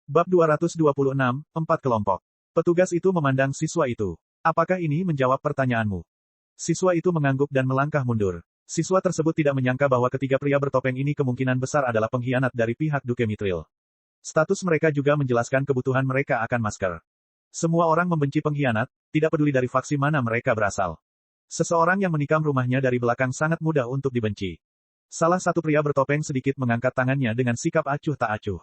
Bab 226, 4 kelompok. Petugas itu memandang siswa itu. Apakah ini menjawab pertanyaanmu? Siswa itu mengangguk dan melangkah mundur. Siswa tersebut tidak menyangka bahwa ketiga pria bertopeng ini kemungkinan besar adalah pengkhianat dari pihak Duke Mithril. Status mereka juga menjelaskan kebutuhan mereka akan masker. Semua orang membenci pengkhianat, tidak peduli dari faksi mana mereka berasal. Seseorang yang menikam rumahnya dari belakang sangat mudah untuk dibenci. Salah satu pria bertopeng sedikit mengangkat tangannya dengan sikap acuh tak acuh.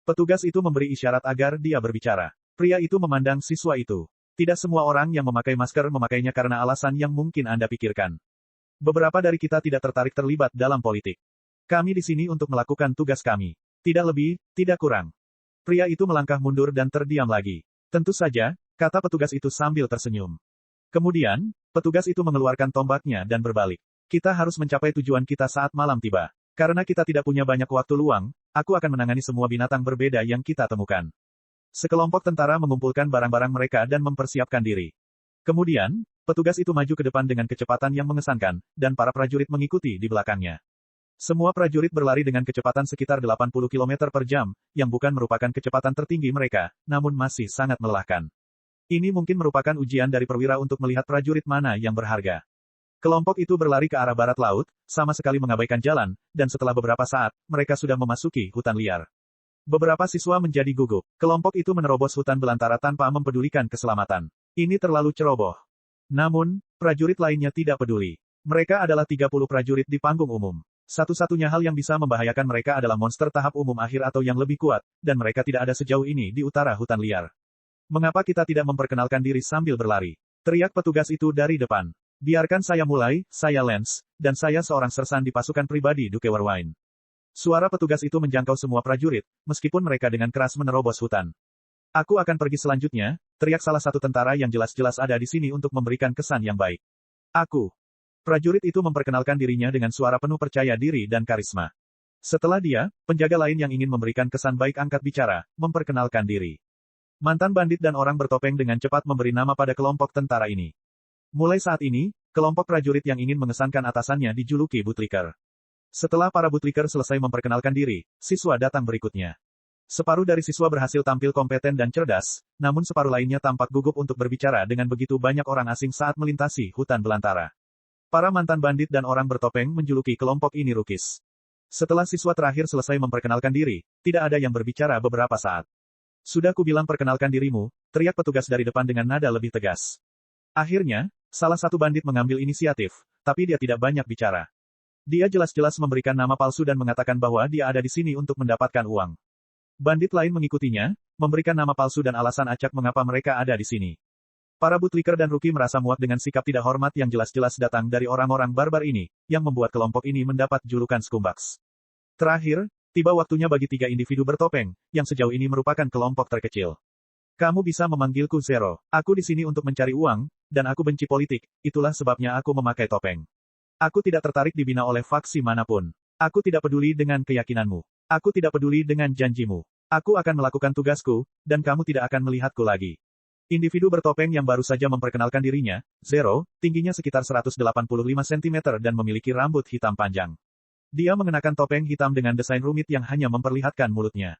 Petugas itu memberi isyarat agar dia berbicara. Pria itu memandang siswa itu. Tidak semua orang yang memakai masker memakainya karena alasan yang mungkin Anda pikirkan. Beberapa dari kita tidak tertarik terlibat dalam politik. Kami di sini untuk melakukan tugas kami. Tidak lebih, tidak kurang. Pria itu melangkah mundur dan terdiam lagi. Tentu saja, kata petugas itu sambil tersenyum. Kemudian, petugas itu mengeluarkan tombaknya dan berbalik. Kita harus mencapai tujuan kita saat malam tiba. Karena kita tidak punya banyak waktu luang, aku akan menangani semua binatang berbeda yang kita temukan. Sekelompok tentara mengumpulkan barang-barang mereka dan mempersiapkan diri. Kemudian, petugas itu maju ke depan dengan kecepatan yang mengesankan, dan para prajurit mengikuti di belakangnya. Semua prajurit berlari dengan kecepatan sekitar 80 km per jam, yang bukan merupakan kecepatan tertinggi mereka, namun masih sangat melelahkan. Ini mungkin merupakan ujian dari perwira untuk melihat prajurit mana yang berharga. Kelompok itu berlari ke arah barat laut, sama sekali mengabaikan jalan, dan setelah beberapa saat, mereka sudah memasuki hutan liar. Beberapa siswa menjadi gugup. Kelompok itu menerobos hutan belantara tanpa mempedulikan keselamatan. Ini terlalu ceroboh. Namun, prajurit lainnya tidak peduli. Mereka adalah 30 prajurit di panggung umum. Satu-satunya hal yang bisa membahayakan mereka adalah monster tahap umum akhir atau yang lebih kuat, dan mereka tidak ada sejauh ini di utara hutan liar. Mengapa kita tidak memperkenalkan diri sambil berlari? Teriak petugas itu dari depan. Biarkan saya mulai, saya Lance, dan saya seorang sersan di pasukan pribadi Duke Warwine. Suara petugas itu menjangkau semua prajurit, meskipun mereka dengan keras menerobos hutan. Aku akan pergi selanjutnya, teriak salah satu tentara yang jelas-jelas ada di sini untuk memberikan kesan yang baik. Aku. Prajurit itu memperkenalkan dirinya dengan suara penuh percaya diri dan karisma. Setelah dia, penjaga lain yang ingin memberikan kesan baik angkat bicara, memperkenalkan diri. Mantan bandit dan orang bertopeng dengan cepat memberi nama pada kelompok tentara ini. Mulai saat ini, kelompok prajurit yang ingin mengesankan atasannya dijuluki Bootlicker. Setelah para Bootlicker selesai memperkenalkan diri, siswa datang berikutnya. Separuh dari siswa berhasil tampil kompeten dan cerdas, namun separuh lainnya tampak gugup untuk berbicara dengan begitu banyak orang asing saat melintasi hutan belantara. Para mantan bandit dan orang bertopeng menjuluki kelompok ini Rukis. Setelah siswa terakhir selesai memperkenalkan diri, tidak ada yang berbicara beberapa saat. Sudah kubilang perkenalkan dirimu, teriak petugas dari depan dengan nada lebih tegas. Akhirnya, salah satu bandit mengambil inisiatif, tapi dia tidak banyak bicara. Dia jelas-jelas memberikan nama palsu dan mengatakan bahwa dia ada di sini untuk mendapatkan uang. Bandit lain mengikutinya, memberikan nama palsu dan alasan acak mengapa mereka ada di sini. Para Bootlicker dan Rookie merasa muak dengan sikap tidak hormat yang jelas-jelas datang dari orang-orang barbar ini, yang membuat kelompok ini mendapat julukan Scumbags. Terakhir, tiba waktunya bagi 3 individu bertopeng, yang sejauh ini merupakan kelompok terkecil. Kamu bisa memanggilku Zero. Aku di sini untuk mencari uang, dan aku benci politik, itulah sebabnya aku memakai topeng. Aku tidak tertarik dibina oleh faksi manapun. Aku tidak peduli dengan keyakinanmu. Aku tidak peduli dengan janjimu. Aku akan melakukan tugasku, dan kamu tidak akan melihatku lagi. Individu bertopeng yang baru saja memperkenalkan dirinya, Zero, tingginya sekitar 185 cm dan memiliki rambut hitam panjang. Dia mengenakan topeng hitam dengan desain rumit yang hanya memperlihatkan mulutnya.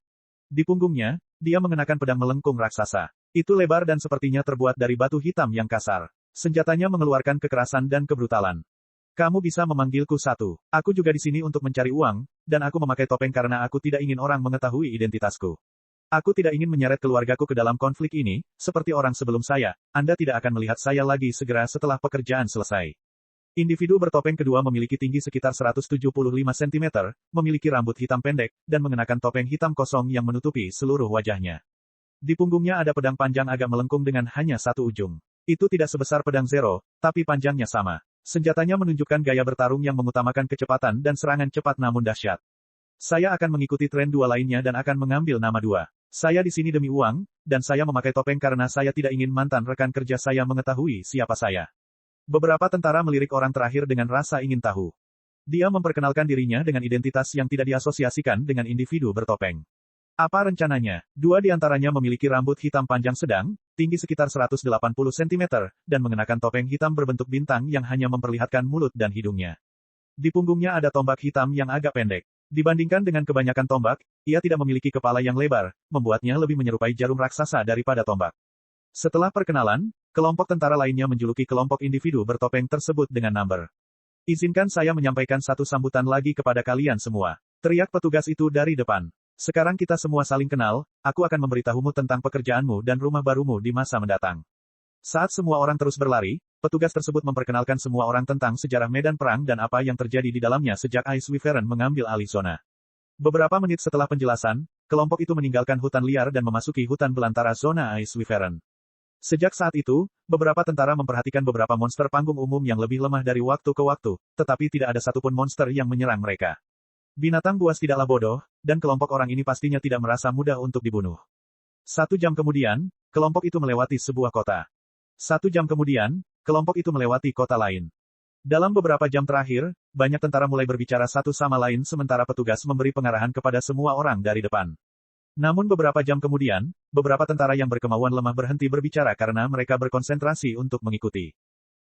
Di punggungnya, dia mengenakan pedang melengkung raksasa. Itu lebar dan sepertinya terbuat dari batu hitam yang kasar. Senjatanya mengeluarkan kekerasan dan kebrutalan. Kamu bisa memanggilku Satu. Aku juga di sini untuk mencari uang, dan aku memakai topeng karena aku tidak ingin orang mengetahui identitasku. Aku tidak ingin menyeret keluargaku ke dalam konflik ini, seperti orang sebelum saya. Anda tidak akan melihat saya lagi segera setelah pekerjaan selesai. Individu bertopeng kedua memiliki tinggi sekitar 175 cm, memiliki rambut hitam pendek, dan mengenakan topeng hitam kosong yang menutupi seluruh wajahnya. Di punggungnya ada pedang panjang agak melengkung dengan hanya satu ujung. Itu tidak sebesar pedang Zero, tapi panjangnya sama. Senjatanya menunjukkan gaya bertarung yang mengutamakan kecepatan dan serangan cepat namun dahsyat. Saya akan mengikuti tren 2 lainnya dan akan mengambil nama 2. Saya di sini demi uang, dan saya memakai topeng karena saya tidak ingin mantan rekan kerja saya mengetahui siapa saya. Beberapa tentara melirik orang terakhir dengan rasa ingin tahu. Dia memperkenalkan dirinya dengan identitas yang tidak diasosiasikan dengan individu bertopeng. Apa rencananya? 2 di antaranya memiliki rambut hitam panjang sedang, tinggi sekitar 180 cm, dan mengenakan topeng hitam berbentuk bintang yang hanya memperlihatkan mulut dan hidungnya. Di punggungnya ada tombak hitam yang agak pendek. Dibandingkan dengan kebanyakan tombak, ia tidak memiliki kepala yang lebar, membuatnya lebih menyerupai jarum raksasa daripada tombak. Setelah perkenalan, kelompok tentara lainnya menjuluki kelompok individu bertopeng tersebut dengan number. Izinkan saya menyampaikan satu sambutan lagi kepada kalian semua. Teriak petugas itu dari depan. Sekarang kita semua saling kenal, aku akan memberitahumu tentang pekerjaanmu dan rumah barumu di masa mendatang. Saat semua orang terus berlari, petugas tersebut memperkenalkan semua orang tentang sejarah medan perang dan apa yang terjadi di dalamnya sejak Ice Wyvern mengambil alih zona. Beberapa menit setelah penjelasan, kelompok itu meninggalkan hutan liar dan memasuki hutan belantara zona Ice Wyvern. Sejak saat itu, beberapa tentara memperhatikan beberapa monster panggung umum yang lebih lemah dari waktu ke waktu, tetapi tidak ada satupun monster yang menyerang mereka. Binatang buas tidaklah bodoh, dan kelompok orang ini pastinya tidak merasa mudah untuk dibunuh. 1 jam kemudian, kelompok itu melewati sebuah kota. 1 jam kemudian, kelompok itu melewati kota lain. Dalam beberapa jam terakhir, banyak tentara mulai berbicara satu sama lain sementara petugas memberi pengarahan kepada semua orang dari depan. Namun beberapa jam kemudian, beberapa tentara yang berkemauan lemah berhenti berbicara karena mereka berkonsentrasi untuk mengikuti.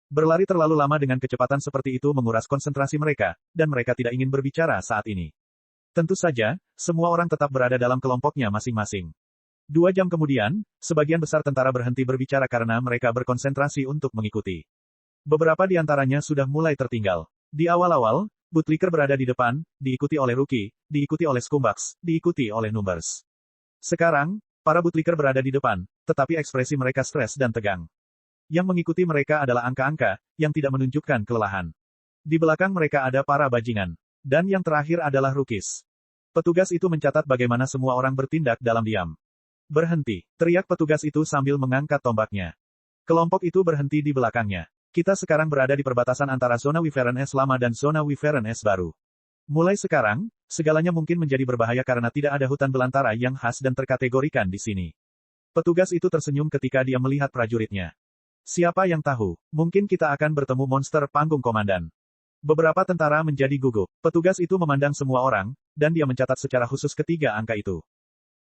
Berlari terlalu lama dengan kecepatan seperti itu menguras konsentrasi mereka, dan mereka tidak ingin berbicara saat ini. Tentu saja, semua orang tetap berada dalam kelompoknya masing-masing. 2 jam kemudian, sebagian besar tentara berhenti berbicara karena mereka berkonsentrasi untuk mengikuti. Beberapa di antaranya sudah mulai tertinggal. Di awal-awal, Bootlicker berada di depan, diikuti oleh Rookie, diikuti oleh Scumbax, diikuti oleh Numbers. Sekarang, para Bootlicker berada di depan, tetapi ekspresi mereka stres dan tegang. Yang mengikuti mereka adalah angka-angka, yang tidak menunjukkan kelelahan. Di belakang mereka ada para bajingan. Dan yang terakhir adalah Rookies. Petugas itu mencatat bagaimana semua orang bertindak dalam diam. Berhenti, teriak petugas itu sambil mengangkat tombaknya. Kelompok itu berhenti di belakangnya. Kita sekarang berada di perbatasan antara zona Wyvern S lama dan zona Wyvern S baru. Mulai sekarang, segalanya mungkin menjadi berbahaya karena tidak ada hutan belantara yang khas dan terkategorikan di sini. Petugas itu tersenyum ketika dia melihat prajuritnya. Siapa yang tahu, mungkin kita akan bertemu monster panggung komandan. Beberapa tentara menjadi gugup. Petugas itu memandang semua orang, dan dia mencatat secara khusus ketiga angka itu.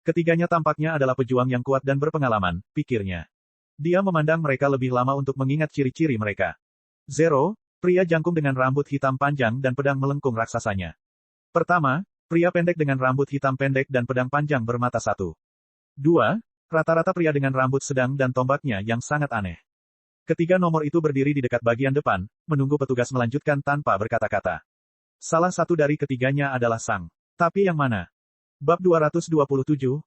Ketiganya tampaknya adalah pejuang yang kuat dan berpengalaman, pikirnya. Dia memandang mereka lebih lama untuk mengingat ciri-ciri mereka. Zero, pria jangkung dengan rambut hitam panjang dan pedang melengkung raksasanya. Pertama, pria pendek dengan rambut hitam pendek dan pedang panjang bermata 1. 2, rata-rata pria dengan rambut sedang dan tombaknya yang sangat aneh. Ketiga nomor itu berdiri di dekat bagian depan, menunggu petugas melanjutkan tanpa berkata-kata. Salah satu dari ketiganya adalah Sang. Tapi yang mana? Bab 227,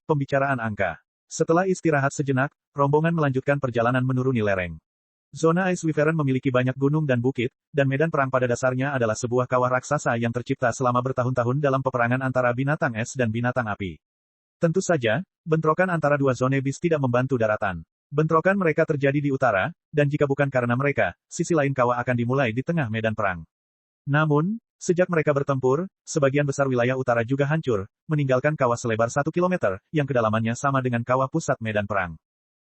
Pembicaraan Angka. Setelah istirahat sejenak, rombongan melanjutkan perjalanan menuruni lereng. Zona Ice Wyvern memiliki banyak gunung dan bukit, dan medan perang pada dasarnya adalah sebuah kawah raksasa yang tercipta selama bertahun-tahun dalam peperangan antara binatang es dan binatang api. Tentu saja, bentrokan antara dua zone bis tidak membantu daratan. Bentrokan mereka terjadi di utara, dan jika bukan karena mereka, sisi lain kawah akan dimulai di tengah medan perang. Namun, sejak mereka bertempur, sebagian besar wilayah utara juga hancur, meninggalkan kawah selebar 1 km, yang kedalamannya sama dengan kawah pusat medan perang.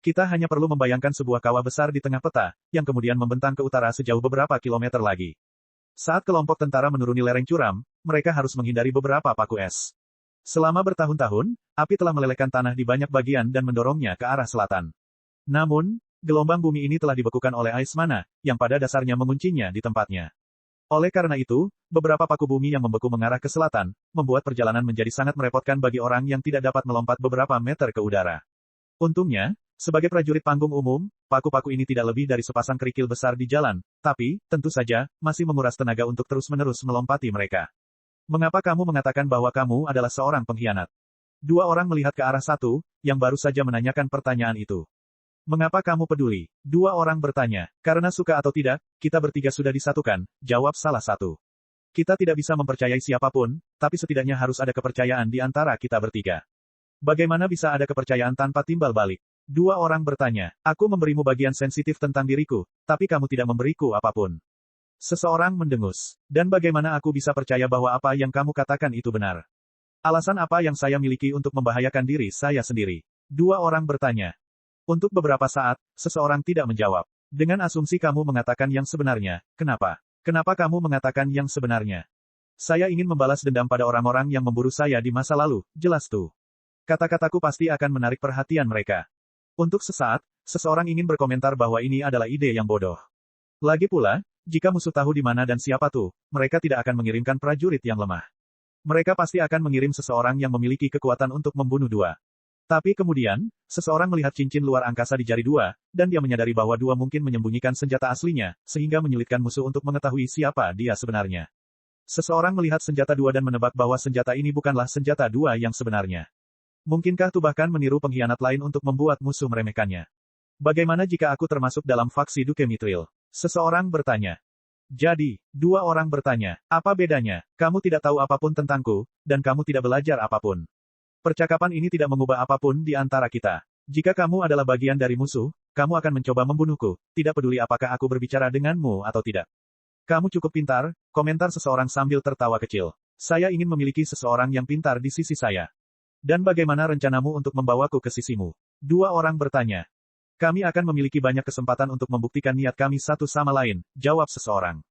Kita hanya perlu membayangkan sebuah kawah besar di tengah peta, yang kemudian membentang ke utara sejauh beberapa kilometer lagi. Saat kelompok tentara menuruni lereng curam, mereka harus menghindari beberapa paku es. Selama bertahun-tahun, api telah melelehkan tanah di banyak bagian dan mendorongnya ke arah selatan. Namun, gelombang bumi ini telah dibekukan oleh Ice Mana, yang pada dasarnya menguncinya di tempatnya. Oleh karena itu, beberapa paku bumi yang membeku mengarah ke selatan, membuat perjalanan menjadi sangat merepotkan bagi orang yang tidak dapat melompat beberapa meter ke udara. Untungnya, sebagai prajurit panggung umum, paku-paku ini tidak lebih dari sepasang kerikil besar di jalan, tapi, tentu saja, masih menguras tenaga untuk terus-menerus melompati mereka. Mengapa kamu mengatakan bahwa kamu adalah seorang pengkhianat? 2 orang melihat ke arah satu, yang baru saja menanyakan pertanyaan itu. Mengapa kamu peduli? 2 orang bertanya. Karena suka atau tidak, kita bertiga sudah disatukan, jawab salah satu. Kita tidak bisa mempercayai siapapun, tapi setidaknya harus ada kepercayaan di antara kita bertiga. Bagaimana bisa ada kepercayaan tanpa timbal balik? 2 orang bertanya. Aku memberimu bagian sensitif tentang diriku, tapi kamu tidak memberiku apapun. Seseorang mendengus. Dan bagaimana aku bisa percaya bahwa apa yang kamu katakan itu benar? Alasan apa yang saya miliki untuk membahayakan diri saya sendiri? 2 orang bertanya. Untuk beberapa saat, seseorang tidak menjawab. Dengan asumsi kamu mengatakan yang sebenarnya, kenapa? Kenapa kamu mengatakan yang sebenarnya? Saya ingin membalas dendam pada orang-orang yang memburu saya di masa lalu, jelas tuh. Kata-kataku pasti akan menarik perhatian mereka. Untuk sesaat, seseorang ingin berkomentar bahwa ini adalah ide yang bodoh. Lagi pula, jika musuh tahu di mana dan siapa tuh, mereka tidak akan mengirimkan prajurit yang lemah. Mereka pasti akan mengirim seseorang yang memiliki kekuatan untuk membunuh dua. Tapi kemudian, seseorang melihat cincin luar angkasa di jari dua, dan dia menyadari bahwa dua mungkin menyembunyikan senjata aslinya, sehingga menyulitkan musuh untuk mengetahui siapa dia sebenarnya. Seseorang melihat senjata dua dan menebak bahwa senjata ini bukanlah senjata dua yang sebenarnya. Mungkinkah itu bahkan meniru pengkhianat lain untuk membuat musuh meremehkannya? Bagaimana jika aku termasuk dalam faksi Duke Mithril? Seseorang bertanya. Jadi, dua orang bertanya, apa bedanya? Kamu tidak tahu apapun tentangku, dan kamu tidak belajar apapun. Percakapan ini tidak mengubah apapun di antara kita. Jika kamu adalah bagian dari musuh, kamu akan mencoba membunuhku, tidak peduli apakah aku berbicara denganmu atau tidak. Kamu cukup pintar, komentar seseorang sambil tertawa kecil. Saya ingin memiliki seseorang yang pintar di sisi saya. Dan bagaimana rencanamu untuk membawaku ke sisimu? Dua orang bertanya. Kami akan memiliki banyak kesempatan untuk membuktikan niat kami satu sama lain, jawab seseorang.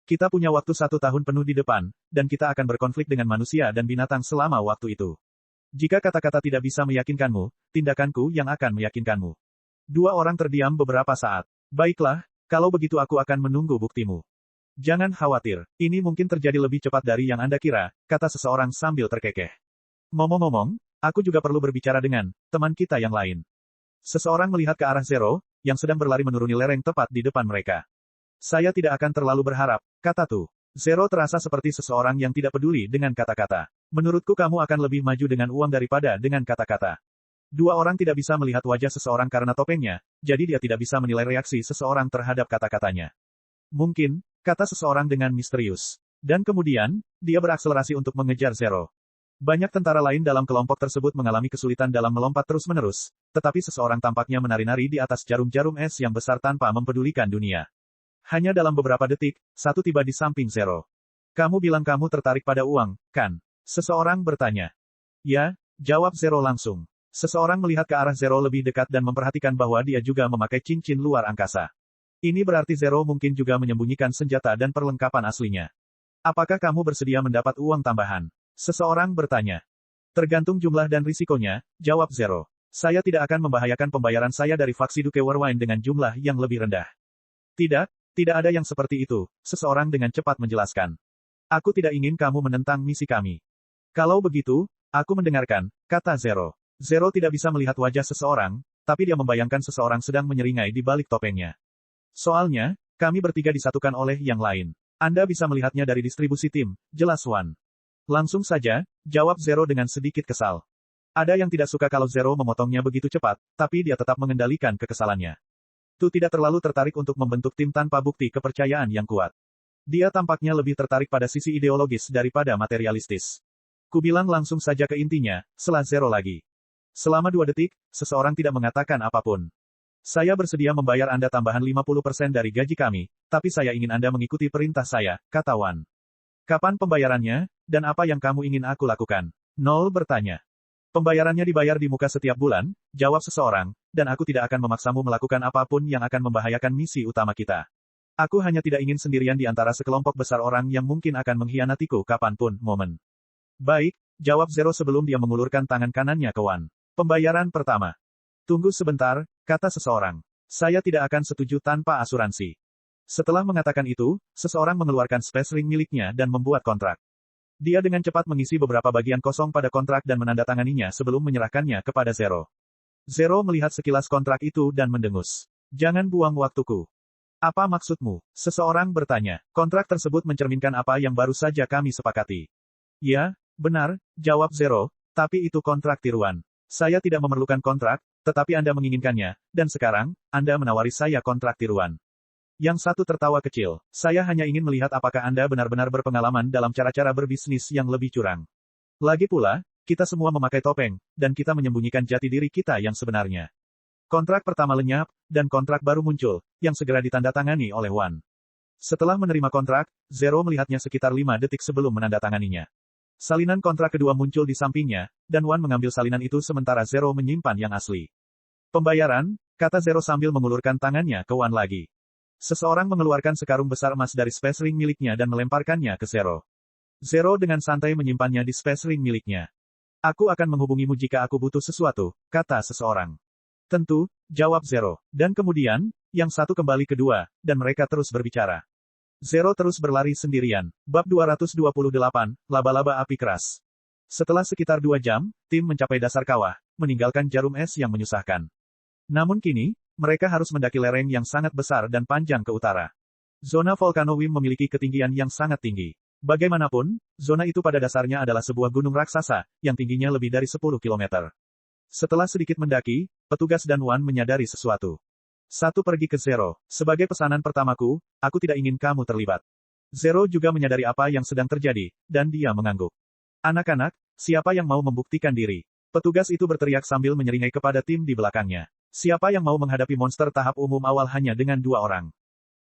Kita punya waktu 1 tahun penuh di depan, dan kita akan berkonflik dengan manusia dan binatang selama waktu itu. Jika kata-kata tidak bisa meyakinkanmu, tindakanku yang akan meyakinkanmu. Dua orang terdiam beberapa saat. Baiklah, kalau begitu aku akan menunggu buktimu. Jangan khawatir, ini mungkin terjadi lebih cepat dari yang Anda kira, kata seseorang sambil terkekeh. Ngomong-ngomong, aku juga perlu berbicara dengan teman kita yang lain. Seseorang melihat ke arah Zero, yang sedang berlari menuruni lereng tepat di depan mereka. Saya tidak akan terlalu berharap, kata Tu. Zero terasa seperti seseorang yang tidak peduli dengan kata-kata. Menurutku kamu akan lebih maju dengan uang daripada dengan kata-kata. Dua orang tidak bisa melihat wajah seseorang karena topengnya, jadi dia tidak bisa menilai reaksi seseorang terhadap kata-katanya. Mungkin, kata seseorang dengan misterius. Dan kemudian, dia berakselerasi untuk mengejar Zero. Banyak tentara lain dalam kelompok tersebut mengalami kesulitan dalam melompat terus-menerus, tetapi seseorang tampaknya menari-nari di atas jarum-jarum es yang besar tanpa mempedulikan dunia. Hanya dalam beberapa detik, satu tiba di samping Zero. Kamu bilang kamu tertarik pada uang, kan? Seseorang bertanya. Ya, jawab Zero langsung. Seseorang melihat ke arah Zero lebih dekat dan memperhatikan bahwa dia juga memakai cincin luar angkasa. Ini berarti Zero mungkin juga menyembunyikan senjata dan perlengkapan aslinya. Apakah kamu bersedia mendapat uang tambahan? Seseorang bertanya. Tergantung jumlah dan risikonya, jawab Zero. Saya tidak akan membahayakan pembayaran saya dari faksi Duke Warwine dengan jumlah yang lebih rendah. Tidak, tidak ada yang seperti itu, seseorang dengan cepat menjelaskan. Aku tidak ingin kamu menentang misi kami. Kalau begitu, aku mendengarkan, kata Zero. Zero tidak bisa melihat wajah seseorang, tapi dia membayangkan seseorang sedang menyeringai di balik topengnya. Soalnya, kami bertiga disatukan oleh yang lain. Anda bisa melihatnya dari distribusi tim, jelas Wan. Langsung saja, jawab Zero dengan sedikit kesal. Ada yang tidak suka kalau Zero memotongnya begitu cepat, tapi dia tetap mengendalikan kekesalannya. Tu tidak terlalu tertarik untuk membentuk tim tanpa bukti kepercayaan yang kuat. Dia tampaknya lebih tertarik pada sisi ideologis daripada materialistis. Kubilang langsung saja ke intinya, selah Zero lagi. Selama 2 detik, seseorang tidak mengatakan apapun. Saya bersedia membayar Anda tambahan 50% dari gaji kami, tapi saya ingin Anda mengikuti perintah saya, kata Wan. Kapan pembayarannya, dan apa yang kamu ingin aku lakukan? Nol bertanya. Pembayarannya dibayar di muka setiap bulan, jawab seseorang, dan aku tidak akan memaksamu melakukan apapun yang akan membahayakan misi utama kita. Aku hanya tidak ingin sendirian di antara sekelompok besar orang yang mungkin akan mengkhianatiku kapanpun, momen. Baik, jawab Zero sebelum dia mengulurkan tangan kanannya ke Wan. Pembayaran pertama. Tunggu sebentar, kata seseorang. Saya tidak akan setuju tanpa asuransi. Setelah mengatakan itu, seseorang mengeluarkan space ring miliknya dan membuat kontrak. Dia dengan cepat mengisi beberapa bagian kosong pada kontrak dan menandatanganinya sebelum menyerahkannya kepada Zero. Zero melihat sekilas kontrak itu dan mendengus. Jangan buang waktuku. Apa maksudmu? Seseorang bertanya. Kontrak tersebut mencerminkan apa yang baru saja kami sepakati. Ya, benar, jawab Zero, tapi itu kontrak tiruan. Saya tidak memerlukan kontrak, tetapi Anda menginginkannya, dan sekarang, Anda menawari saya kontrak tiruan. Yang satu tertawa kecil. Saya hanya ingin melihat apakah Anda benar-benar berpengalaman dalam cara-cara berbisnis yang lebih curang. Lagi pula, kita semua memakai topeng, dan kita menyembunyikan jati diri kita yang sebenarnya. Kontrak pertama lenyap, dan kontrak baru muncul, yang segera ditandatangani oleh Wan. Setelah menerima kontrak, Zero melihatnya sekitar 5 detik sebelum menandatanganinya. Salinan kontrak kedua muncul di sampingnya, dan Wan mengambil salinan itu sementara Zero menyimpan yang asli. Pembayaran, kata Zero sambil mengulurkan tangannya ke Wan lagi. Seseorang mengeluarkan sekarung besar emas dari space ring miliknya dan melemparkannya ke Zero. Zero dengan santai menyimpannya di space ring miliknya. Aku akan menghubungimu jika aku butuh sesuatu, kata seseorang. Tentu, jawab Zero. Dan kemudian, yang satu kembali kedua, dan mereka terus berbicara. Zero terus berlari sendirian. Bab 228, Laba-laba api keras. Setelah sekitar 2 jam, tim mencapai dasar kawah, meninggalkan jarum es yang menyusahkan. Namun kini, mereka harus mendaki lereng yang sangat besar dan panjang ke utara. Zona Volcano Wim memiliki ketinggian yang sangat tinggi. Bagaimanapun, zona itu pada dasarnya adalah sebuah gunung raksasa, yang tingginya lebih dari 10 km. Setelah sedikit mendaki, petugas dan Wan menyadari sesuatu. Satu pergi ke Zero. Sebagai pesanan pertamaku, aku tidak ingin kamu terlibat. Zero juga menyadari apa yang sedang terjadi, dan dia mengangguk. Anak-anak, siapa yang mau membuktikan diri? Petugas itu berteriak sambil menyeringai kepada tim di belakangnya. Siapa yang mau menghadapi monster tahap umum awal hanya dengan 2 orang?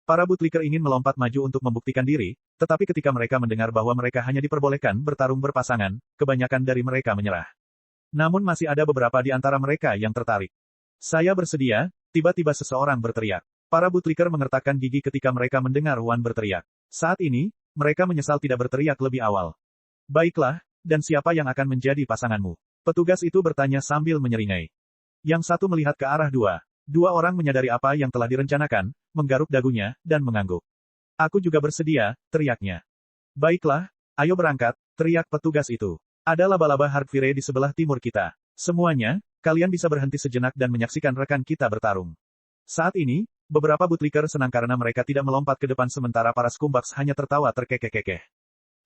Para bootlicker ingin melompat maju untuk membuktikan diri, tetapi ketika mereka mendengar bahwa mereka hanya diperbolehkan bertarung berpasangan, kebanyakan dari mereka menyerah. Namun masih ada beberapa di antara mereka yang tertarik. Saya bersedia, tiba-tiba seseorang berteriak. Para bootlicker mengertakkan gigi ketika mereka mendengar Wan berteriak. Saat ini, mereka menyesal tidak berteriak lebih awal. Baiklah, dan siapa yang akan menjadi pasanganmu? Petugas itu bertanya sambil menyeringai. Yang satu melihat ke arah dua. Dua orang menyadari apa yang telah direncanakan, menggaruk dagunya, dan mengangguk. Aku juga bersedia, teriaknya. Baiklah, ayo berangkat, teriak petugas itu. Ada laba-laba Hardfire di sebelah timur kita. Semuanya, kalian bisa berhenti sejenak dan menyaksikan rekan kita bertarung. Saat ini, beberapa bootlicker senang karena mereka tidak melompat ke depan sementara para Scumbaks hanya tertawa terkekeh-kekeh.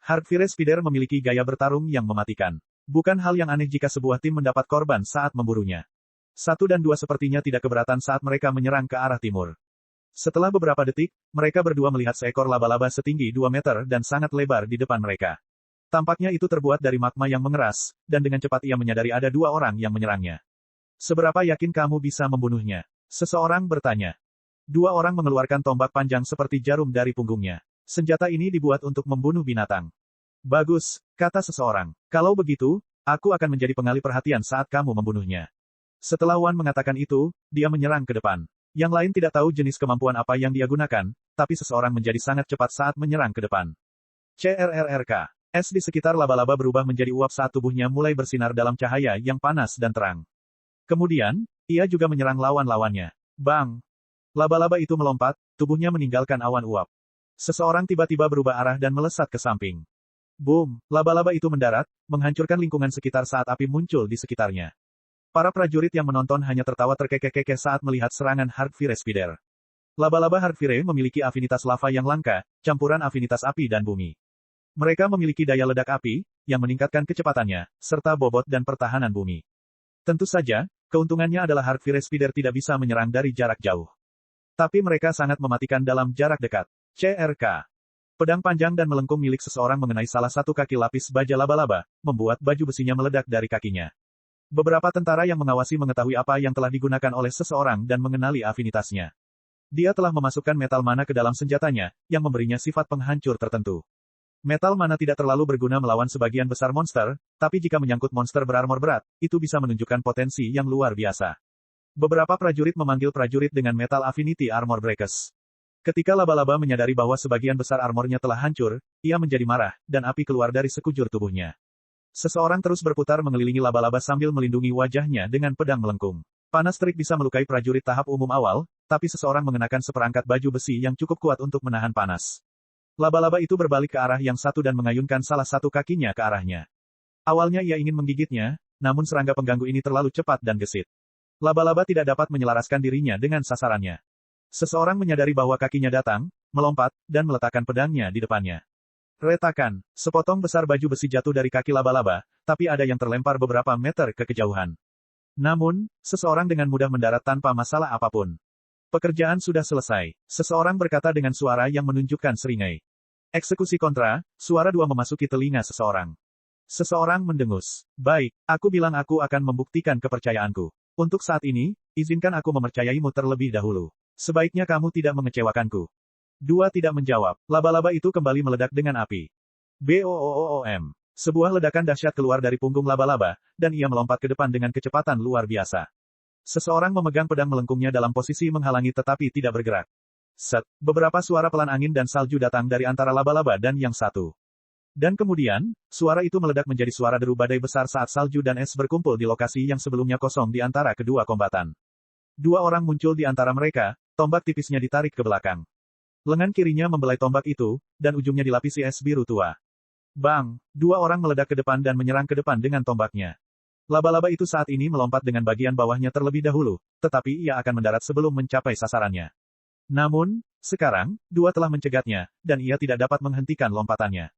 Hardfire Spider memiliki gaya bertarung yang mematikan. Bukan hal yang aneh jika sebuah tim mendapat korban saat memburunya. 1 dan 2 sepertinya tidak keberatan saat mereka menyerang ke arah timur. Setelah beberapa detik, mereka berdua melihat seekor laba-laba setinggi 2 meter dan sangat lebar di depan mereka. Tampaknya itu terbuat dari magma yang mengeras, dan dengan cepat ia menyadari ada 2 orang yang menyerangnya. Seberapa yakin kamu bisa membunuhnya? Seseorang bertanya. 2 orang mengeluarkan tombak panjang seperti jarum dari punggungnya. Senjata ini dibuat untuk membunuh binatang. Bagus, kata seseorang. Kalau begitu, aku akan menjadi pengalih perhatian saat kamu membunuhnya. Setelah Wan mengatakan itu, dia menyerang ke depan. Yang lain tidak tahu jenis kemampuan apa yang dia gunakan, tapi seseorang menjadi sangat cepat saat menyerang ke depan. CRRRK. Es di sekitar laba-laba berubah menjadi uap saat tubuhnya mulai bersinar dalam cahaya yang panas dan terang. Kemudian, ia juga menyerang lawan-lawannya. Bang! Laba-laba itu melompat, tubuhnya meninggalkan awan uap. Seseorang tiba-tiba berubah arah dan melesat ke samping. Boom! Laba-laba itu mendarat, menghancurkan lingkungan sekitar saat api muncul di sekitarnya. Para prajurit yang menonton hanya tertawa terkekeh-kekeh saat melihat serangan Hardfire Spider. Laba-laba Hardfire memiliki afinitas lava yang langka, campuran afinitas api dan bumi. Mereka memiliki daya ledak api, yang meningkatkan kecepatannya, serta bobot dan pertahanan bumi. Tentu saja, keuntungannya adalah Hardfire Spider tidak bisa menyerang dari jarak jauh. Tapi mereka sangat mematikan dalam jarak dekat. CRK. Pedang panjang dan melengkung milik seseorang mengenai salah satu kaki lapis baja laba-laba, membuat baju besinya meledak dari kakinya. Beberapa tentara yang mengawasi mengetahui apa yang telah digunakan oleh seseorang dan mengenali afinitasnya. Dia telah memasukkan metal mana ke dalam senjatanya, yang memberinya sifat penghancur tertentu. Metal mana tidak terlalu berguna melawan sebagian besar monster, tapi jika menyangkut monster berarmor berat, itu bisa menunjukkan potensi yang luar biasa. Beberapa prajurit memanggil prajurit dengan Metal Affinity Armor Breakers. Ketika laba-laba menyadari bahwa sebagian besar armornya telah hancur, ia menjadi marah, dan api keluar dari sekujur tubuhnya. Seseorang terus berputar mengelilingi laba-laba sambil melindungi wajahnya dengan pedang melengkung. Panas terik bisa melukai prajurit tahap umum awal, tapi seseorang mengenakan seperangkat baju besi yang cukup kuat untuk menahan panas. Laba-laba itu berbalik ke arah yang satu dan mengayunkan salah satu kakinya ke arahnya. Awalnya ia ingin menggigitnya, namun serangga pengganggu ini terlalu cepat dan gesit. Laba-laba tidak dapat menyelaraskan dirinya dengan sasarannya. Seseorang menyadari bahwa kakinya datang, melompat, dan meletakkan pedangnya di depannya. Retakan, sepotong besar baju besi jatuh dari kaki laba-laba, tapi ada yang terlempar beberapa meter ke kejauhan. Namun, seseorang dengan mudah mendarat tanpa masalah apapun. Pekerjaan sudah selesai. Seseorang berkata dengan suara yang menunjukkan seringai. Eksekusi kontra, suara 2 memasuki telinga seseorang. Seseorang mendengus. Baik, aku bilang aku akan membuktikan kepercayaanku. Untuk saat ini, izinkan aku mempercayaimu terlebih dahulu. Sebaiknya kamu tidak mengecewakanku. 2 tidak menjawab. Laba-laba itu kembali meledak dengan api. BOOOM. Sebuah ledakan dahsyat keluar dari punggung laba-laba, dan ia melompat ke depan dengan kecepatan luar biasa. Seseorang memegang pedang melengkungnya dalam posisi menghalangi tetapi tidak bergerak. Set, beberapa suara pelan angin dan salju datang dari antara laba-laba dan yang satu. Dan kemudian, suara itu meledak menjadi suara deru badai besar saat salju dan es berkumpul di lokasi yang sebelumnya kosong di antara kedua kombatan. 2 orang muncul di antara mereka, tombak tipisnya ditarik ke belakang. Lengan kirinya membelai tombak itu, dan ujungnya dilapisi es biru tua. Bang! Dua orang meledak ke depan dan menyerang ke depan dengan tombaknya. Laba-laba itu saat ini melompat dengan bagian bawahnya terlebih dahulu, tetapi ia akan mendarat sebelum mencapai sasarannya. Namun, sekarang, dua telah mencegatnya, dan ia tidak dapat menghentikan lompatannya.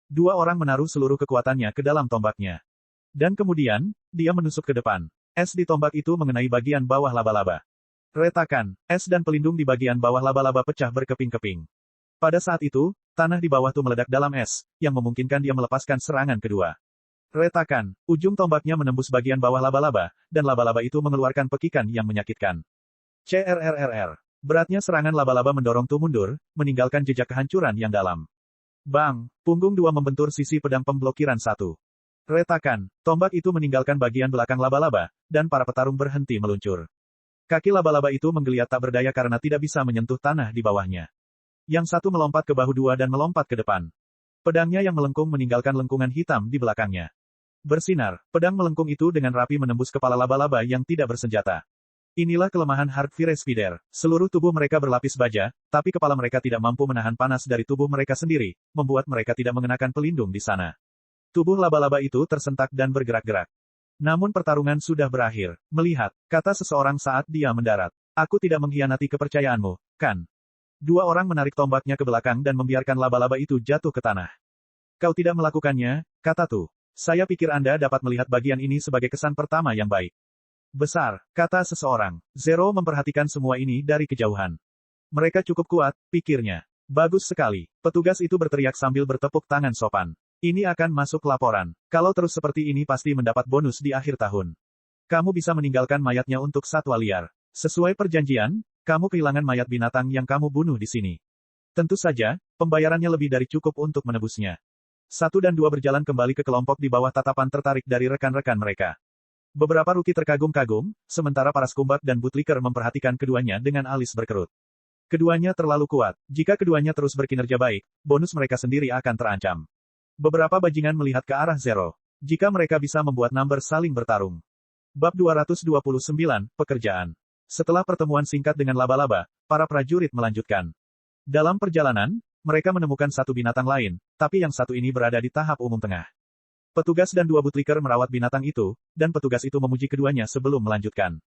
Dua orang menaruh seluruh kekuatannya ke dalam tombaknya. Dan kemudian, dia menusuk ke depan. Es di tombak itu mengenai bagian bawah laba-laba. Retakan, es dan pelindung di bagian bawah laba-laba pecah berkeping-keping. Pada saat itu, tanah di bawah tuh meledak dalam es, yang memungkinkan dia melepaskan serangan kedua. Retakan, ujung tombaknya menembus bagian bawah laba-laba, dan laba-laba itu mengeluarkan pekikan yang menyakitkan. CRRRR. Beratnya serangan laba-laba mendorong Tu mundur, meninggalkan jejak kehancuran yang dalam. Bang! Punggung dua membentur sisi pedang pemblokiran satu. Retakan, tombak itu meninggalkan bagian belakang laba-laba, dan para petarung berhenti meluncur. Kaki laba-laba itu menggeliat tak berdaya karena tidak bisa menyentuh tanah di bawahnya. Yang satu melompat ke bahu dua dan melompat ke depan. Pedangnya yang melengkung meninggalkan lengkungan hitam di belakangnya. Bersinar, pedang melengkung itu dengan rapi menembus kepala laba-laba yang tidak bersenjata. Inilah kelemahan Hard Fire Spider. Seluruh tubuh mereka berlapis baja, tapi kepala mereka tidak mampu menahan panas dari tubuh mereka sendiri, membuat mereka tidak mengenakan pelindung di sana. Tubuh laba-laba itu tersentak dan bergerak-gerak. Namun pertarungan sudah berakhir. Melihat, kata seseorang saat dia mendarat. Aku tidak mengkhianati kepercayaanmu, kan? Dua orang menarik tombaknya ke belakang dan membiarkan laba-laba itu jatuh ke tanah. Kau tidak melakukannya, kata Tu. Saya pikir Anda dapat melihat bagian ini sebagai kesan pertama yang baik. Besar, kata seseorang. Zero memperhatikan semua ini dari kejauhan. Mereka cukup kuat, pikirnya. Bagus sekali. Petugas itu berteriak sambil bertepuk tangan sopan. Ini akan masuk laporan. Kalau terus seperti ini pasti mendapat bonus di akhir tahun. Kamu bisa meninggalkan mayatnya untuk satwa liar. Sesuai perjanjian, kamu kehilangan mayat binatang yang kamu bunuh di sini. Tentu saja, pembayarannya lebih dari cukup untuk menebusnya. Satu dan dua berjalan kembali ke kelompok di bawah tatapan tertarik dari rekan-rekan mereka. Beberapa ruki terkagum-kagum, sementara para skumbak dan bootlicker memperhatikan keduanya dengan alis berkerut. Keduanya terlalu kuat. Jika keduanya terus berkinerja baik, bonus mereka sendiri akan terancam. Beberapa bajingan melihat ke arah Zero. Jika mereka bisa membuat number saling bertarung. Bab 229, Pekerjaan. Setelah pertemuan singkat dengan laba-laba, para prajurit melanjutkan. Dalam perjalanan, mereka menemukan satu binatang lain, tapi yang satu ini berada di tahap umum tengah. Petugas dan dua bootlicker merawat binatang itu, dan petugas itu memuji keduanya sebelum melanjutkan.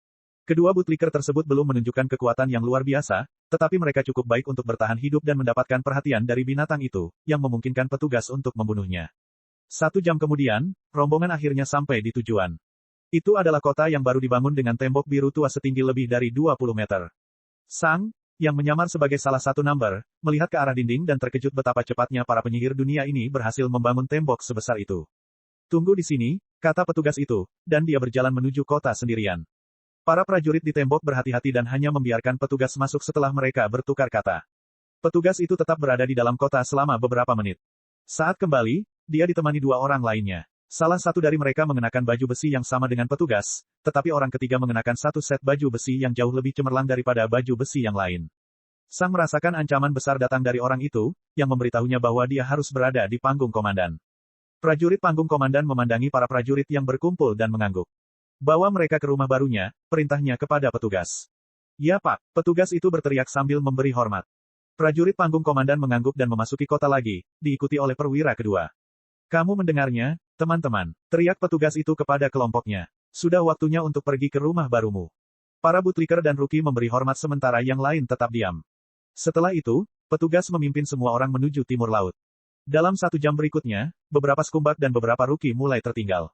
Kedua bootlicker tersebut belum menunjukkan kekuatan yang luar biasa, tetapi mereka cukup baik untuk bertahan hidup dan mendapatkan perhatian dari binatang itu, yang memungkinkan petugas untuk membunuhnya. 1 jam kemudian, rombongan akhirnya sampai di tujuan. Itu adalah kota yang baru dibangun dengan tembok biru tua setinggi lebih dari 20 meter. Sang, yang menyamar sebagai salah satu number, melihat ke arah dinding dan terkejut betapa cepatnya para penyihir dunia ini berhasil membangun tembok sebesar itu. Tunggu di sini, kata petugas itu, dan dia berjalan menuju kota sendirian. Para prajurit di tembok berhati-hati dan hanya membiarkan petugas masuk setelah mereka bertukar kata. Petugas itu tetap berada di dalam kota selama beberapa menit. Saat kembali, dia ditemani dua orang lainnya. Salah satu dari mereka mengenakan baju besi yang sama dengan petugas, tetapi orang ketiga mengenakan satu set baju besi yang jauh lebih cemerlang daripada baju besi yang lain. Sang merasakan ancaman besar datang dari orang itu, yang memberitahunya bahwa dia harus berada di panggung komandan. Prajurit panggung komandan memandangi para prajurit yang berkumpul dan mengangguk. Bawa mereka ke rumah barunya, perintahnya kepada petugas. Ya Pak, petugas itu berteriak sambil memberi hormat. Prajurit panggung komandan mengangguk dan memasuki kota lagi, diikuti oleh perwira kedua. Kamu mendengarnya, teman-teman, teriak petugas itu kepada kelompoknya. Sudah waktunya untuk pergi ke rumah barumu. Para bootlicker dan ruki memberi hormat sementara yang lain tetap diam. Setelah itu, petugas memimpin semua orang menuju timur laut. Dalam 1 jam berikutnya, beberapa skumbak dan beberapa ruki mulai tertinggal.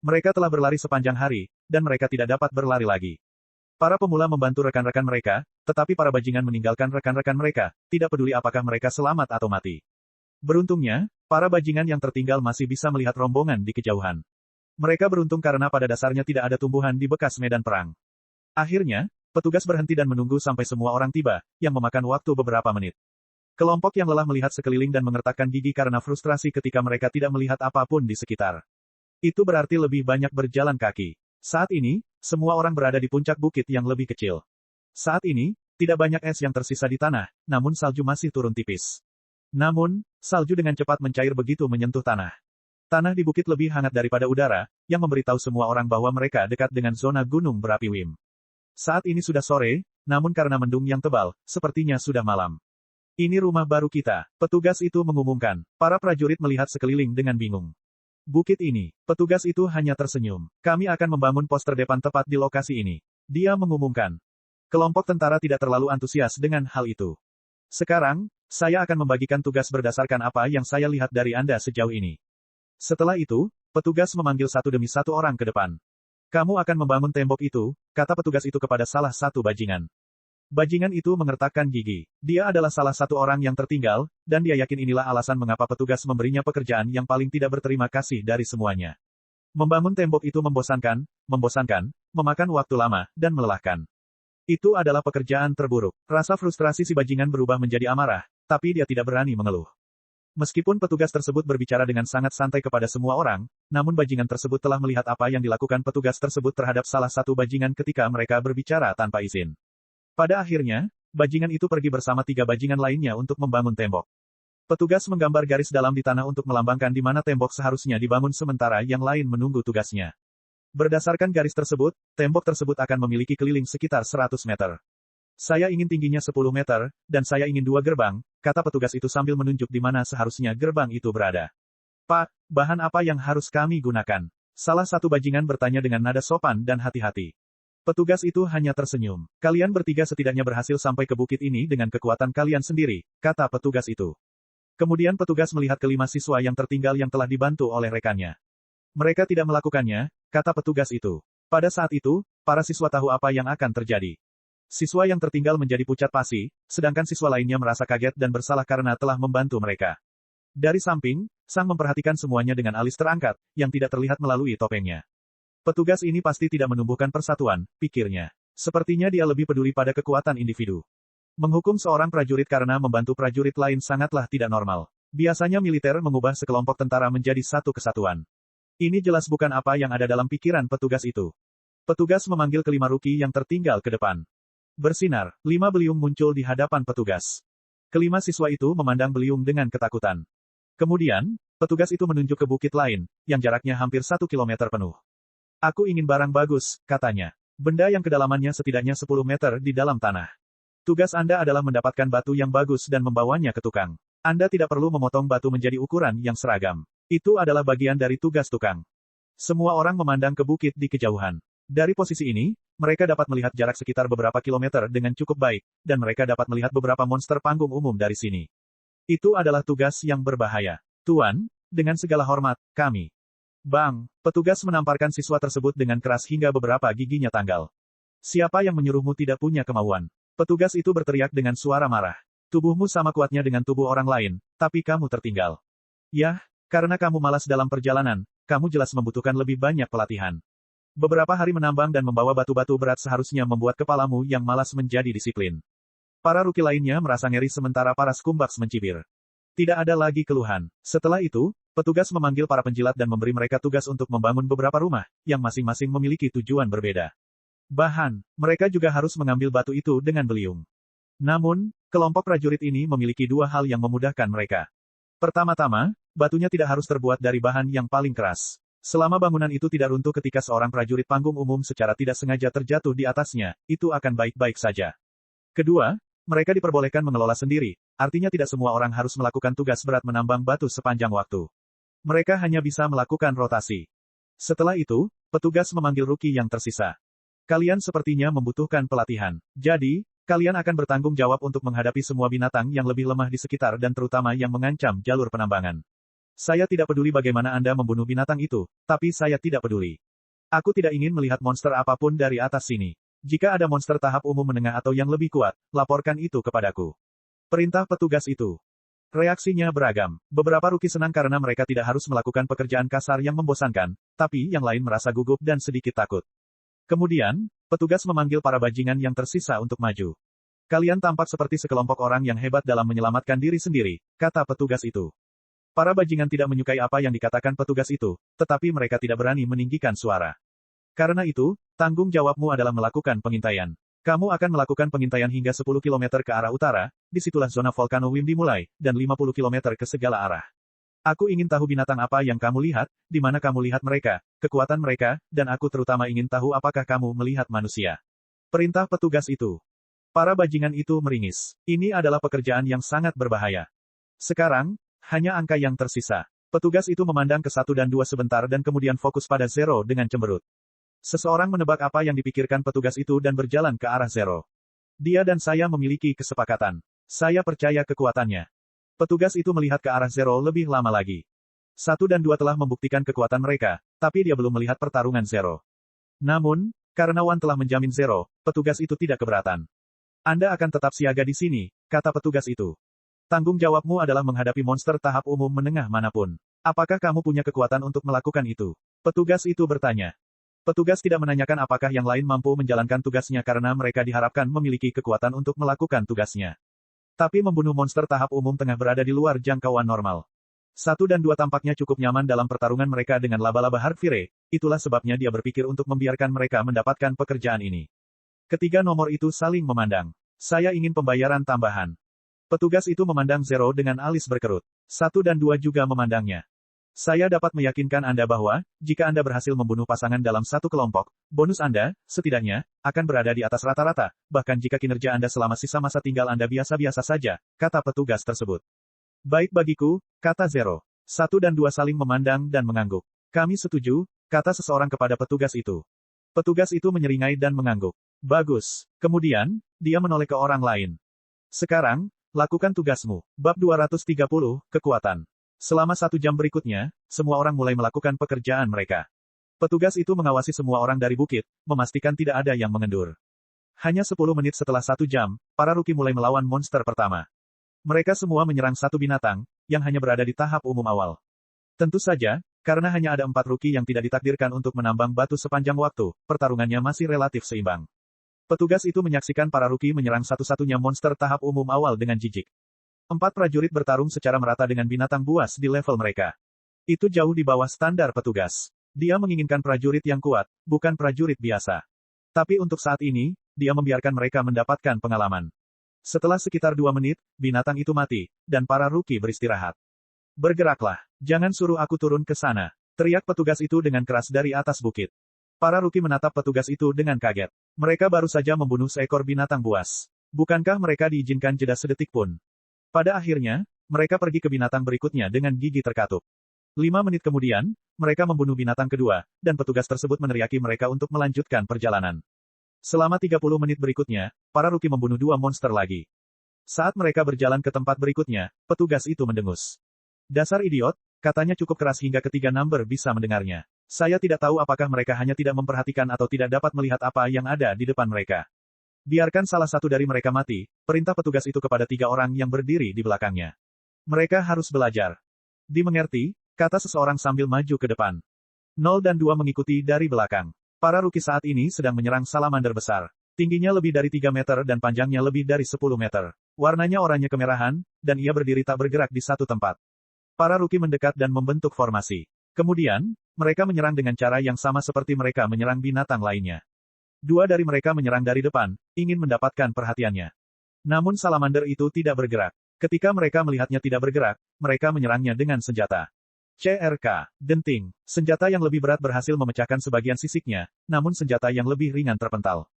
Mereka telah berlari sepanjang hari, dan mereka tidak dapat berlari lagi. Para pemula membantu rekan-rekan mereka, tetapi para bajingan meninggalkan rekan-rekan mereka, tidak peduli apakah mereka selamat atau mati. Beruntungnya, para bajingan yang tertinggal masih bisa melihat rombongan di kejauhan. Mereka beruntung karena pada dasarnya tidak ada tumbuhan di bekas medan perang. Akhirnya, petugas berhenti dan menunggu sampai semua orang tiba, yang memakan waktu beberapa menit. Kelompok yang lelah melihat sekeliling dan mengertakkan gigi karena frustrasi ketika mereka tidak melihat apapun di sekitar. Itu berarti lebih banyak berjalan kaki. Saat ini, semua orang berada di puncak bukit yang lebih kecil. Saat ini, tidak banyak es yang tersisa di tanah, namun salju masih turun tipis. Namun, salju dengan cepat mencair begitu menyentuh tanah. Tanah di bukit lebih hangat daripada udara, yang memberitahu semua orang bahwa mereka dekat dengan zona gunung berapi Wim. Saat ini sudah sore, namun karena mendung yang tebal, sepertinya sudah malam. Ini rumah baru kita, petugas itu mengumumkan. Para prajurit melihat sekeliling dengan bingung. Bukit ini, petugas itu hanya tersenyum. Kami akan membangun pos terdepan tepat di lokasi ini. Dia mengumumkan. Kelompok tentara tidak terlalu antusias dengan hal itu. Sekarang, saya akan membagikan tugas berdasarkan apa yang saya lihat dari Anda sejauh ini. Setelah itu, petugas memanggil satu demi satu orang ke depan. Kamu akan membangun tembok itu, kata petugas itu kepada salah satu bajingan. Bajingan itu mengertakkan gigi. Dia adalah salah satu orang yang tertinggal, dan dia yakin inilah alasan mengapa petugas memberinya pekerjaan yang paling tidak berterima kasih dari semuanya. Membangun tembok itu membosankan, memakan waktu lama, dan melelahkan. Itu adalah pekerjaan terburuk. Rasa frustrasi si bajingan berubah menjadi amarah, tapi dia tidak berani mengeluh. Meskipun petugas tersebut berbicara dengan sangat santai kepada semua orang, namun bajingan tersebut telah melihat apa yang dilakukan petugas tersebut terhadap salah satu bajingan ketika mereka berbicara tanpa izin. Pada akhirnya, bajingan itu pergi bersama 3 bajingan lainnya untuk membangun tembok. Petugas menggambar garis dalam di tanah untuk melambangkan di mana tembok seharusnya dibangun sementara yang lain menunggu tugasnya. Berdasarkan garis tersebut, tembok tersebut akan memiliki keliling sekitar 100 meter. Saya ingin tingginya 10 meter, dan saya ingin 2 gerbang, kata petugas itu sambil menunjuk di mana seharusnya gerbang itu berada. Pak, bahan apa yang harus kami gunakan? Salah satu bajingan bertanya dengan nada sopan dan hati-hati. Petugas itu hanya tersenyum. Kalian bertiga setidaknya berhasil sampai ke bukit ini dengan kekuatan kalian sendiri, kata petugas itu. Kemudian petugas melihat kelima siswa yang tertinggal yang telah dibantu oleh rekannya. Mereka tidak melakukannya, kata petugas itu. Pada saat itu, para siswa tahu apa yang akan terjadi. Siswa yang tertinggal menjadi pucat pasi, sedangkan siswa lainnya merasa kaget dan bersalah karena telah membantu mereka. Dari samping, Sang memperhatikan semuanya dengan alis terangkat, yang tidak terlihat melalui topengnya. Petugas ini pasti tidak menumbuhkan persatuan, pikirnya. Sepertinya dia lebih peduli pada kekuatan individu. Menghukum seorang prajurit karena membantu prajurit lain sangatlah tidak normal. Biasanya militer mengubah sekelompok tentara menjadi satu kesatuan. Ini jelas bukan apa yang ada dalam pikiran petugas itu. Petugas memanggil kelima ruki yang tertinggal ke depan. Bersinar, 5 beliung muncul di hadapan petugas. Kelima siswa itu memandang beliung dengan ketakutan. Kemudian, petugas itu menunjuk ke bukit lain, yang jaraknya hampir 1 kilometer penuh. Aku ingin barang bagus, katanya. Benda yang kedalamannya setidaknya 10 meter di dalam tanah. Tugas Anda adalah mendapatkan batu yang bagus dan membawanya ke tukang. Anda tidak perlu memotong batu menjadi ukuran yang seragam. Itu adalah bagian dari tugas tukang. Semua orang memandang ke bukit di kejauhan. Dari posisi ini, mereka dapat melihat jarak sekitar beberapa kilometer dengan cukup baik, dan mereka dapat melihat beberapa monster panggung umum dari sini. Itu adalah tugas yang berbahaya. Tuan, dengan segala hormat, kami. Bang, petugas menamparkan siswa tersebut dengan keras hingga beberapa giginya tanggal. Siapa yang menyuruhmu tidak punya kemauan? Petugas itu berteriak dengan suara marah. Tubuhmu sama kuatnya dengan tubuh orang lain, tapi kamu tertinggal. Yah, karena kamu malas dalam perjalanan, kamu jelas membutuhkan lebih banyak pelatihan. Beberapa hari menambang dan membawa batu-batu berat seharusnya membuat kepalamu yang malas menjadi disiplin. Para ruki lainnya merasa ngeri sementara para skumbaks mencibir. Tidak ada lagi keluhan. Setelah itu, petugas memanggil para penjilat dan memberi mereka tugas untuk membangun beberapa rumah, yang masing-masing memiliki tujuan berbeda. Bahkan, mereka juga harus mengambil batu itu dengan beliung. Namun, kelompok prajurit ini memiliki 2 hal yang memudahkan mereka. Pertama-tama, batunya tidak harus terbuat dari bahan yang paling keras. Selama bangunan itu tidak runtuh ketika seorang prajurit panggung umum secara tidak sengaja terjatuh di atasnya, itu akan baik-baik saja. Kedua, mereka diperbolehkan mengelola sendiri, artinya tidak semua orang harus melakukan tugas berat menambang batu sepanjang waktu. Mereka hanya bisa melakukan rotasi. Setelah itu, petugas memanggil ruki yang tersisa. Kalian sepertinya membutuhkan pelatihan. Jadi, kalian akan bertanggung jawab untuk menghadapi semua binatang yang lebih lemah di sekitar dan terutama yang mengancam jalur penambangan. Saya tidak peduli bagaimana Anda membunuh binatang itu, tapi saya tidak peduli. Aku tidak ingin melihat monster apapun dari atas sini. Jika ada monster tahap umum menengah atau yang lebih kuat, laporkan itu kepadaku. Perintah petugas itu. Reaksinya beragam. Beberapa ruki senang karena mereka tidak harus melakukan pekerjaan kasar yang membosankan, tapi yang lain merasa gugup dan sedikit takut. Kemudian, petugas memanggil para bajingan yang tersisa untuk maju. Kalian tampak seperti sekelompok orang yang hebat dalam menyelamatkan diri sendiri, kata petugas itu. Para bajingan tidak menyukai apa yang dikatakan petugas itu, tetapi mereka tidak berani meninggikan suara. Karena itu, tanggung jawabmu adalah melakukan pengintaian. Kamu akan melakukan pengintaian hingga 10 km ke arah utara, disitulah zona volcano Wim dimulai, dan 50 km ke segala arah. Aku ingin tahu binatang apa yang kamu lihat, di mana kamu lihat mereka, kekuatan mereka, dan aku terutama ingin tahu apakah kamu melihat manusia. Perintah petugas itu. Para bajingan itu meringis. Ini adalah pekerjaan yang sangat berbahaya. Sekarang, hanya angka yang tersisa. Petugas itu memandang ke 1 dan 2 sebentar dan kemudian fokus pada Zero dengan cemberut. Seseorang menebak apa yang dipikirkan petugas itu dan berjalan ke arah Zero. Dia dan saya memiliki kesepakatan. Saya percaya kekuatannya. Petugas itu melihat ke arah Zero lebih lama lagi. 1 dan 2 telah membuktikan kekuatan mereka, tapi dia belum melihat pertarungan Zero. Namun, karena Wan telah menjamin Zero, petugas itu tidak keberatan. Anda akan tetap siaga di sini, kata petugas itu. Tanggung jawabmu adalah menghadapi monster tahap umum menengah manapun. Apakah kamu punya kekuatan untuk melakukan itu? Petugas itu bertanya. Petugas tidak menanyakan apakah yang lain mampu menjalankan tugasnya karena mereka diharapkan memiliki kekuatan untuk melakukan tugasnya. Tapi membunuh monster tahap umum tengah berada di luar jangkauan normal. 1 dan 2 tampaknya cukup nyaman dalam pertarungan mereka dengan laba-laba Hardfire, itulah sebabnya dia berpikir untuk membiarkan mereka mendapatkan pekerjaan ini. Ketiga nomor itu saling memandang. Saya ingin pembayaran tambahan. Petugas itu memandang Zero dengan alis berkerut. 1 dan 2 juga memandangnya. Saya dapat meyakinkan Anda bahwa, jika Anda berhasil membunuh pasangan dalam satu kelompok, bonus Anda, setidaknya, akan berada di atas rata-rata, bahkan jika kinerja Anda selama sisa masa tinggal Anda biasa-biasa saja, kata petugas tersebut. Baik bagiku, kata Zero. 1 dan 2 saling memandang dan mengangguk. Kami setuju, kata seseorang kepada petugas itu. Petugas itu menyeringai dan mengangguk. Bagus. Kemudian, dia menoleh ke orang lain. Sekarang, lakukan tugasmu. Bab 230, Kekuatan. Selama 1 jam berikutnya, semua orang mulai melakukan pekerjaan mereka. Petugas itu mengawasi semua orang dari bukit, memastikan tidak ada yang mengendur. Hanya 10 menit setelah 1 jam, para rookie mulai melawan monster pertama. Mereka semua menyerang satu binatang, yang hanya berada di tahap umum awal. Tentu saja, karena hanya ada 4 rookie yang tidak ditakdirkan untuk menambang batu sepanjang waktu, pertarungannya masih relatif seimbang. Petugas itu menyaksikan para rookie menyerang satu-satunya monster tahap umum awal dengan jijik. 4 prajurit bertarung secara merata dengan binatang buas di level mereka. Itu jauh di bawah standar petugas. Dia menginginkan prajurit yang kuat, bukan prajurit biasa. Tapi untuk saat ini, dia membiarkan mereka mendapatkan pengalaman. Setelah sekitar 2 menit, binatang itu mati, dan para rookie beristirahat. Bergeraklah, jangan suruh aku turun ke sana, teriak petugas itu dengan keras dari atas bukit. Para rookie menatap petugas itu dengan kaget. Mereka baru saja membunuh seekor binatang buas. Bukankah mereka diizinkan jeda sedetik pun? Pada akhirnya, mereka pergi ke binatang berikutnya dengan gigi terkatup. 5 menit kemudian, mereka membunuh binatang kedua, dan petugas tersebut meneriaki mereka untuk melanjutkan perjalanan. Selama 30 menit berikutnya, para rookie membunuh 2 monster lagi. Saat mereka berjalan ke tempat berikutnya, petugas itu mendengus. Dasar idiot, katanya cukup keras hingga ketiga number bisa mendengarnya. Saya tidak tahu apakah mereka hanya tidak memperhatikan atau tidak dapat melihat apa yang ada di depan mereka. Biarkan salah satu dari mereka mati, perintah petugas itu kepada 3 orang yang berdiri di belakangnya. Mereka harus belajar. Dimengerti, kata seseorang sambil maju ke depan. 0 dan 2 mengikuti dari belakang. Para rookie saat ini sedang menyerang salamander besar. Tingginya lebih dari 3 meter dan panjangnya lebih dari 10 meter. Warnanya oranye kemerahan, dan ia berdiri tak bergerak di satu tempat. Para rookie mendekat dan membentuk formasi. Kemudian, mereka menyerang dengan cara yang sama seperti mereka menyerang binatang lainnya. 2 dari mereka menyerang dari depan, ingin mendapatkan perhatiannya. Namun salamander itu tidak bergerak. Ketika mereka melihatnya tidak bergerak, mereka menyerangnya dengan senjata. CRK, denting. Senjata yang lebih berat berhasil memecahkan sebagian sisiknya, namun senjata yang lebih ringan terpental.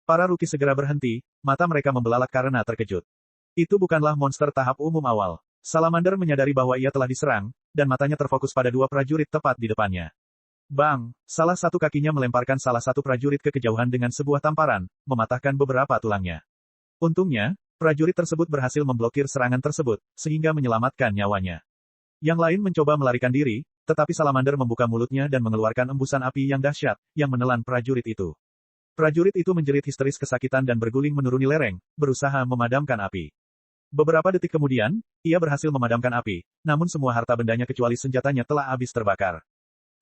Para rookie segera berhenti, mata mereka membelalak karena terkejut. Itu bukanlah monster tahap umum awal. Salamander menyadari bahwa ia telah diserang, dan matanya terfokus pada 2 prajurit tepat di depannya. Bang! Salah satu kakinya melemparkan salah satu prajurit ke kejauhan dengan sebuah tamparan, mematahkan beberapa tulangnya. Untungnya, prajurit tersebut berhasil memblokir serangan tersebut, sehingga menyelamatkan nyawanya. Yang lain mencoba melarikan diri, tetapi salamander membuka mulutnya dan mengeluarkan embusan api yang dahsyat, yang menelan prajurit itu. Prajurit itu menjerit histeris kesakitan dan berguling menuruni lereng, berusaha memadamkan api. Beberapa detik kemudian, ia berhasil memadamkan api, namun semua harta bendanya kecuali senjatanya telah habis terbakar.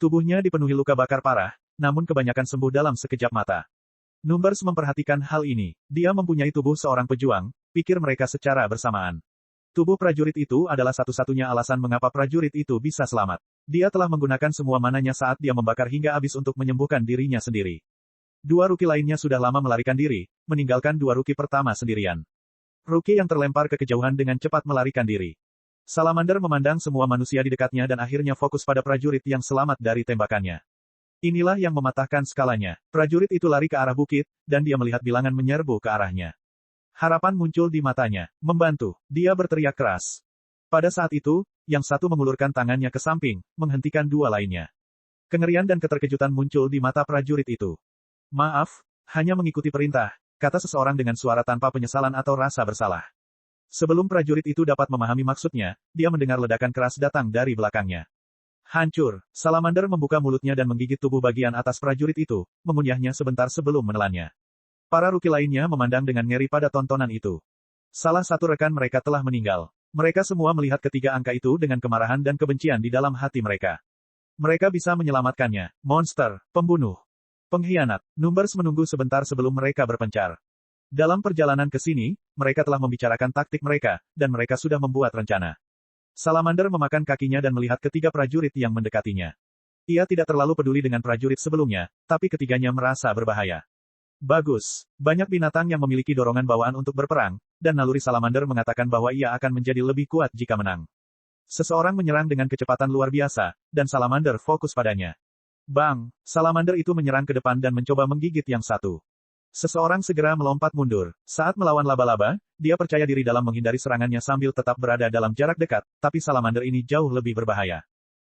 Tubuhnya dipenuhi luka bakar parah, namun kebanyakan sembuh dalam sekejap mata. Numbers memperhatikan hal ini. Dia mempunyai tubuh seorang pejuang, pikir mereka secara bersamaan. Tubuh prajurit itu adalah satu-satunya alasan mengapa prajurit itu bisa selamat. Dia telah menggunakan semua mananya saat dia membakar hingga habis untuk menyembuhkan dirinya sendiri. 2 rookie lainnya sudah lama melarikan diri, meninggalkan 2 rookie pertama sendirian. Rookie yang terlempar ke kejauhan dengan cepat melarikan diri. Salamander memandang semua manusia di dekatnya dan akhirnya fokus pada prajurit yang selamat dari tembakannya. Inilah yang mematahkan skalanya. Prajurit itu lari ke arah bukit, dan dia melihat bilangan menyerbu ke arahnya. Harapan muncul di matanya. Membantu. Dia berteriak keras. Pada saat itu, yang satu mengulurkan tangannya ke samping, menghentikan dua lainnya. Kengerian dan keterkejutan muncul di mata prajurit itu. Maaf, hanya mengikuti perintah, kata seseorang dengan suara tanpa penyesalan atau rasa bersalah. Sebelum prajurit itu dapat memahami maksudnya, dia mendengar ledakan keras datang dari belakangnya. Hancur, salamander membuka mulutnya dan menggigit tubuh bagian atas prajurit itu, mengunyahnya sebentar sebelum menelannya. Para ruki lainnya memandang dengan ngeri pada tontonan itu. Salah satu rekan mereka telah meninggal. Mereka semua melihat ketiga angka itu dengan kemarahan dan kebencian di dalam hati mereka. Mereka bisa menyelamatkannya. Monster, pembunuh, pengkhianat. Numbers menunggu sebentar sebelum mereka berpencar. Dalam perjalanan ke sini, mereka telah membicarakan taktik mereka, dan mereka sudah membuat rencana. Salamander memakan kakinya dan melihat ketiga prajurit yang mendekatinya. Ia tidak terlalu peduli dengan prajurit sebelumnya, tapi ketiganya merasa berbahaya. Bagus. Banyak binatang yang memiliki dorongan bawaan untuk berperang, dan naluri salamander mengatakan bahwa ia akan menjadi lebih kuat jika menang. Seseorang menyerang dengan kecepatan luar biasa, dan salamander fokus padanya. Bang! Salamander itu menyerang ke depan dan mencoba menggigit yang satu. Seseorang segera melompat mundur. Saat melawan laba-laba, dia percaya diri dalam menghindari serangannya sambil tetap berada dalam jarak dekat, tapi salamander ini jauh lebih berbahaya.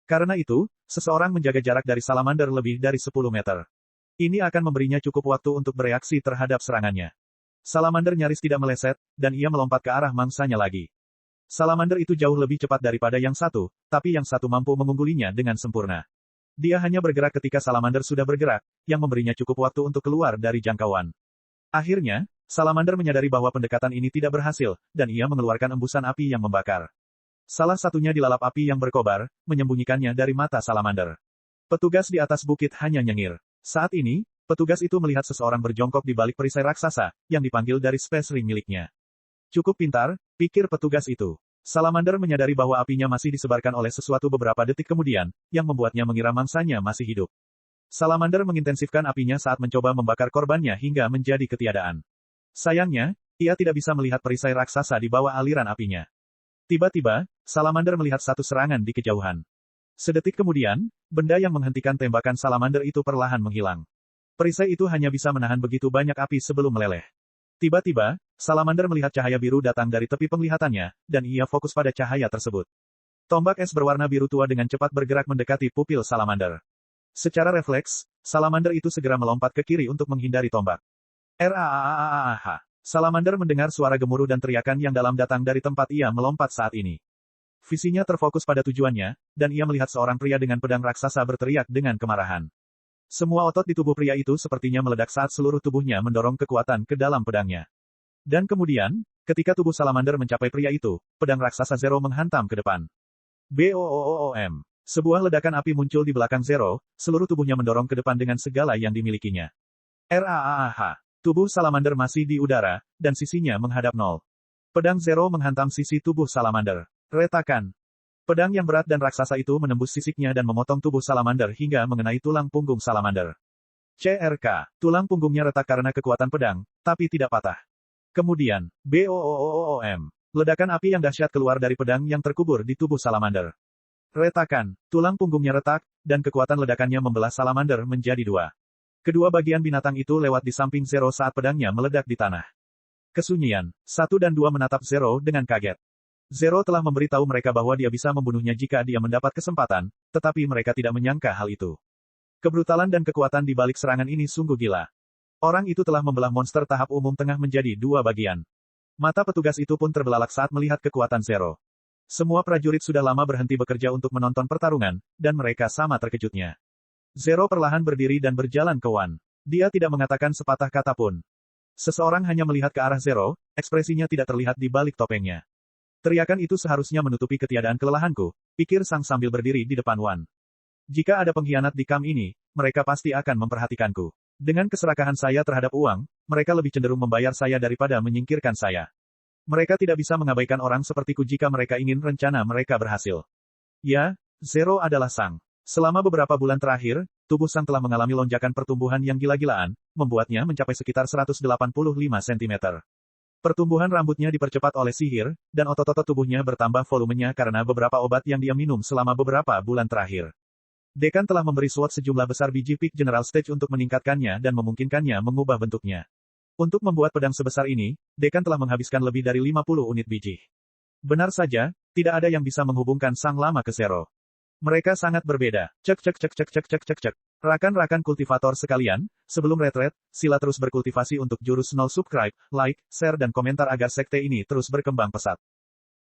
Karena itu, seseorang menjaga jarak dari salamander lebih dari 10 meter. Ini akan memberinya cukup waktu untuk bereaksi terhadap serangannya. Salamander nyaris tidak meleset, dan ia melompat ke arah mangsanya lagi. Salamander itu jauh lebih cepat daripada yang satu, tapi yang satu mampu mengunggulinya dengan sempurna. Dia hanya bergerak ketika salamander sudah bergerak, yang memberinya cukup waktu untuk keluar dari jangkauan. Akhirnya, salamander menyadari bahwa pendekatan ini tidak berhasil, dan ia mengeluarkan embusan api yang membakar. Salah satunya dilalap api yang berkobar, menyembunyikannya dari mata salamander. Petugas di atas bukit hanya nyengir. Saat ini, petugas itu melihat seseorang berjongkok di balik perisai raksasa, yang dipanggil dari space ring miliknya. Cukup pintar, pikir petugas itu. Salamander menyadari bahwa apinya masih disebarkan oleh sesuatu beberapa detik kemudian, yang membuatnya mengira mangsanya masih hidup. Salamander mengintensifkan apinya saat mencoba membakar korbannya hingga menjadi ketiadaan. Sayangnya, ia tidak bisa melihat perisai raksasa di bawah aliran apinya. Tiba-tiba, Salamander melihat satu serangan di kejauhan. Sedetik kemudian, benda yang menghentikan tembakan salamander itu perlahan menghilang. Perisai itu hanya bisa menahan begitu banyak api sebelum meleleh. Tiba-tiba, salamander melihat cahaya biru datang dari tepi penglihatannya, dan ia fokus pada cahaya tersebut. Tombak es berwarna biru tua dengan cepat bergerak mendekati pupil salamander. Secara refleks, salamander itu segera melompat ke kiri untuk menghindari tombak. Raaaaah. Salamander mendengar suara gemuruh dan teriakan yang dalam datang dari tempat ia melompat saat ini. Visinya terfokus pada tujuannya, dan ia melihat seorang pria dengan pedang raksasa berteriak dengan kemarahan. Semua otot di tubuh pria itu sepertinya meledak saat seluruh tubuhnya mendorong kekuatan ke dalam pedangnya. Dan kemudian, ketika tubuh salamander mencapai pria itu, pedang raksasa Zero menghantam ke depan. Boom! Sebuah ledakan api muncul di belakang Zero, seluruh tubuhnya mendorong ke depan dengan segala yang dimilikinya. Raaah! Tubuh salamander masih di udara, dan sisinya menghadap nol. Pedang Zero menghantam sisi tubuh salamander. Retakan. Pedang yang berat dan raksasa itu menembus sisiknya dan memotong tubuh salamander hingga mengenai tulang punggung salamander. CRK. Tulang punggungnya retak karena kekuatan pedang, tapi tidak patah. Kemudian, boom. Ledakan api yang dahsyat keluar dari pedang yang terkubur di tubuh salamander. Retakan. Tulang punggungnya retak, dan kekuatan ledakannya membelah salamander menjadi dua. Kedua bagian binatang itu lewat di samping Zero saat pedangnya meledak di tanah. Kesunyian. 1 dan 2 menatap Zero dengan kaget. Zero telah memberitahu mereka bahwa dia bisa membunuhnya jika dia mendapat kesempatan, tetapi mereka tidak menyangka hal itu. Kebrutalan dan kekuatan di balik serangan ini sungguh gila. Orang itu telah membelah monster tahap umum tengah menjadi dua bagian. Mata petugas itu pun terbelalak saat melihat kekuatan Zero. Semua prajurit sudah lama berhenti bekerja untuk menonton pertarungan, dan mereka sama terkejutnya. Zero perlahan berdiri dan berjalan ke Wan. Dia tidak mengatakan sepatah kata pun. Seseorang hanya melihat ke arah Zero, ekspresinya tidak terlihat di balik topengnya. Teriakan itu seharusnya menutupi ketiadaan kelelahanku, pikir Sang sambil berdiri di depan Wan. Jika ada pengkhianat di kamp ini, mereka pasti akan memperhatikanku. Dengan keserakahan saya terhadap uang, mereka lebih cenderung membayar saya daripada menyingkirkan saya. Mereka tidak bisa mengabaikan orang sepertiku jika mereka ingin rencana mereka berhasil. Ya, Zero adalah Sang. Selama beberapa bulan terakhir, tubuh Sang telah mengalami lonjakan pertumbuhan yang gila-gilaan, membuatnya mencapai sekitar 185 cm. Pertumbuhan rambutnya dipercepat oleh sihir, dan otot-otot tubuhnya bertambah volumenya karena beberapa obat yang dia minum selama beberapa bulan terakhir. Dekan telah memberi SWOT sejumlah besar biji Peak General Stage untuk meningkatkannya dan memungkinkannya mengubah bentuknya. Untuk membuat pedang sebesar ini, Dekan telah menghabiskan lebih dari 50 unit biji. Benar saja, tidak ada yang bisa menghubungkan Sang Lama ke Zero. Mereka sangat berbeda. Cek cek cek cek cek cek cek cek. Rakan-rakan kultivator sekalian, sebelum retret, sila terus berkultivasi untuk jurus nol subscribe, like, share dan komentar agar sekte ini terus berkembang pesat.